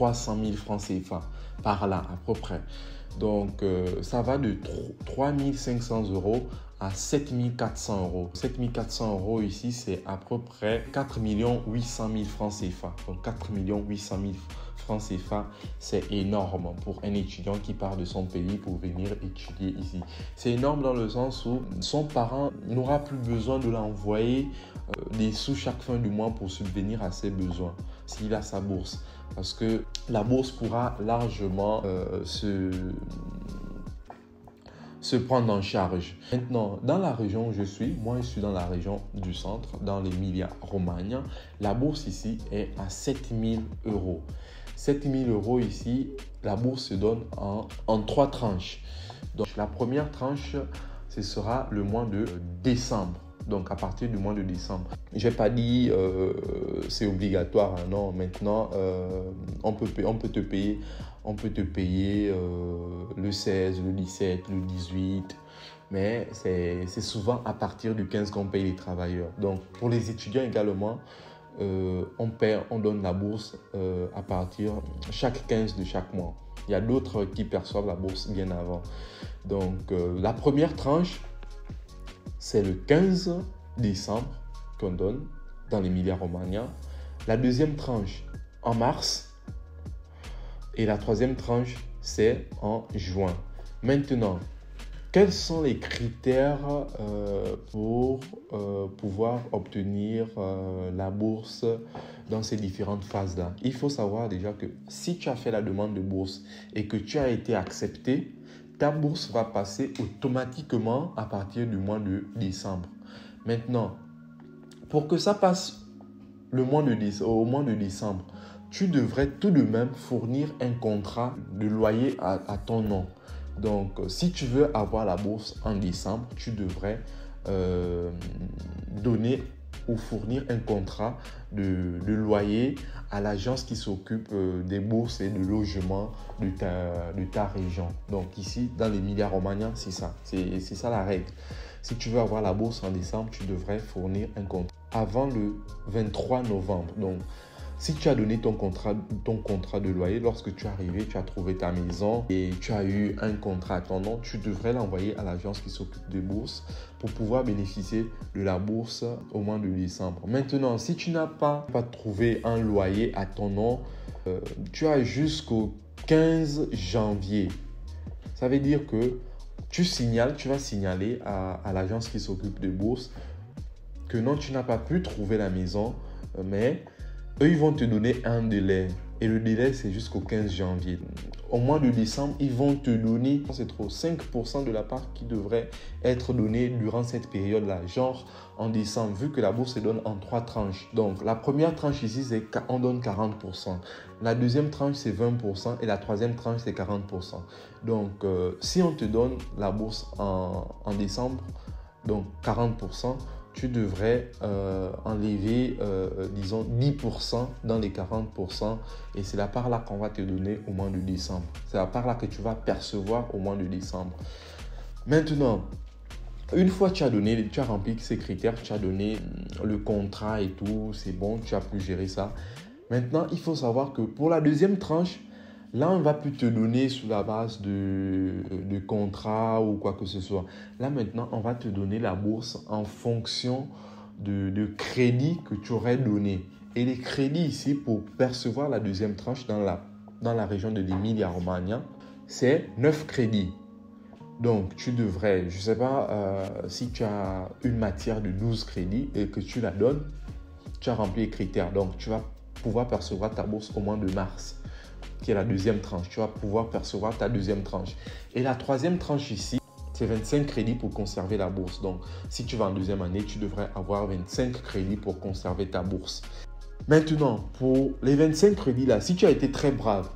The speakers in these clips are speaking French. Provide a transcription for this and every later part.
300 000 francs CFA par là à peu près. Donc, ça va de 3 500 euros à 7 400 euros. 7 400 euros ici, c'est à peu près 4 800 000 francs CFA. Donc, 4 800 000 francs CFA, c'est énorme pour un étudiant qui part de son pays pour venir étudier ici. C'est énorme dans le sens où son parent n'aura plus besoin de l'envoyer des sous chaque fin du mois pour subvenir à ses besoins s'il a sa bourse. Parce que la bourse pourra largement se prendre en charge. Maintenant, dans la région où je suis, moi je suis dans la région du centre, dans l'Emilia-Romagna, la bourse ici est à 7 000 euros. 7 000 euros ici, la bourse se donne en 3 tranches. Donc la première tranche, ce sera le mois de décembre. Donc à partir du mois de décembre. Je n'ai pas dit c'est obligatoire, hein, non. Maintenant, on peut te payer le 16, le 17, le 18. Mais c'est souvent à partir du 15 qu'on paye les travailleurs. Donc pour les étudiants également, on donne la bourse à partir chaque 15 de chaque mois. Il y a d'autres qui perçoivent la bourse bien avant. Donc la première tranche, c'est le 15 décembre qu'on donne dans l'Emilia-Romagna. La deuxième tranche en mars. Et la troisième tranche, c'est en juin. Maintenant, quels sont les critères pour pouvoir obtenir la bourse dans ces différentes phases-là? Il faut savoir déjà que si tu as fait la demande de bourse et que tu as été accepté, ta bourse va passer automatiquement à partir du mois de décembre. Maintenant, pour que ça passe au mois de décembre, tu devrais tout de même fournir un contrat de loyer à ton nom. Donc, si tu veux avoir la bourse en décembre, tu devrais donner ou fournir un contrat de loyer à l'agence qui s'occupe des bourses et de logement de ta région. Donc ici, dans l'Emilia-Romagna, c'est ça. C'est ça la règle. Si tu veux avoir la bourse en décembre, tu devrais fournir un contrat avant le 23 novembre. Donc, si tu as donné ton contrat de loyer, lorsque tu es arrivé, tu as trouvé ta maison et tu as eu un contrat à ton nom, tu devrais l'envoyer à l'agence qui s'occupe des bourses pour pouvoir bénéficier de la bourse au mois de décembre. Maintenant, si tu n'as pas trouvé un loyer à ton nom, tu as jusqu'au 15 janvier. Ça veut dire que tu vas signaler à l'agence qui s'occupe des bourses que non, tu n'as pas pu trouver la maison, mais eux, ils vont te donner un délai. Et le délai, c'est jusqu'au 15 janvier. Au mois de décembre, ils vont te donner, c'est trop, 5% de la part qui devrait être donnée durant cette période-là. Genre, en décembre, vu que la bourse se donne en 3 tranches. Donc, la première tranche ici, c'est qu'on donne 40%. La deuxième tranche, c'est 20%. Et la troisième tranche, c'est 40%. Donc, si on te donne la bourse en décembre, donc 40%, tu devrais enlever, disons, 10% dans les 40%. Et c'est la part là qu'on va te donner au mois de décembre. C'est la part là que tu vas percevoir au mois de décembre. Maintenant, une fois que tu as rempli ces critères, tu as donné le contrat et tout, c'est bon, tu as pu gérer ça. Maintenant, il faut savoir que pour la deuxième tranche, là, on ne va plus te donner sur la base de contrat ou quoi que ce soit. Là, maintenant, on va te donner la bourse en fonction de crédits que tu aurais donné. Et les crédits ici, pour percevoir la deuxième tranche dans la région de l'Emilia-Romagna, c'est 9 crédits. Donc, tu devrais, je ne sais pas, si tu as une matière de 12 crédits et que tu la donnes, tu as rempli les critères. Donc, tu vas pouvoir percevoir ta bourse au mois de mars, qui est la deuxième tranche. Tu vas pouvoir percevoir ta deuxième tranche. Et la troisième tranche ici, c'est 25 crédits pour conserver la bourse. Donc, si tu vas en deuxième année, tu devrais avoir 25 crédits pour conserver ta bourse. Maintenant, pour les 25 crédits là, si tu as été très brave,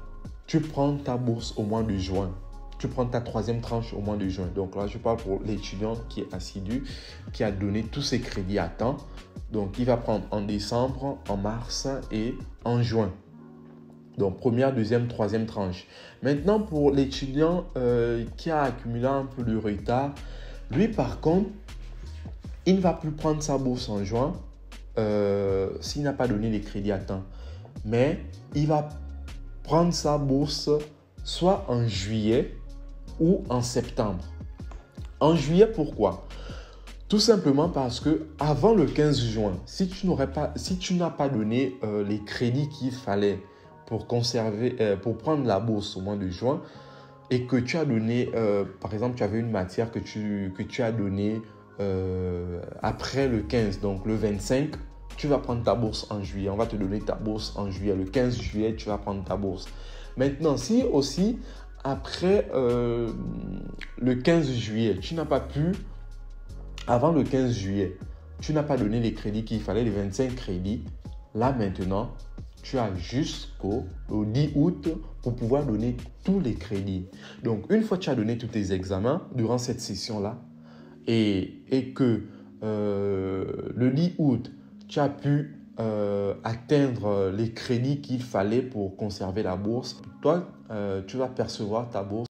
tu prends ta bourse au mois de juin. Tu prends ta troisième tranche au mois de juin. Donc là, je parle pour l'étudiant qui est assidu, qui a donné tous ses crédits à temps. Donc, il va prendre en décembre, en mars et en juin. Donc, première, deuxième, troisième tranche. Maintenant, pour l'étudiant qui a accumulé un peu de retard, lui, par contre, il ne va plus prendre sa bourse en juin s'il n'a pas donné les crédits à temps. Mais il va prendre sa bourse soit en juillet ou en septembre. En juillet, pourquoi? Tout simplement parce que avant le 15 juin, si tu n'as pas donné les crédits qu'il fallait pour pour prendre la bourse au mois de juin, et que tu as donné, par exemple, tu avais une matière que tu as donnée après le 15, donc le 25, tu vas prendre ta bourse en juillet. On va te donner ta bourse en juillet. Le 15 juillet, tu vas prendre ta bourse. Maintenant, si aussi, après le 15 juillet, tu n'as pas pu, avant le 15 juillet, tu n'as pas donné les crédits qu'il fallait, les 25 crédits, là maintenant, tu as jusqu'au 10 août pour pouvoir donner tous les crédits. Donc, une fois que tu as donné tous tes examens durant cette session-là et que le 10 août, tu as pu atteindre les crédits qu'il fallait pour conserver la bourse, toi, tu vas percevoir ta bourse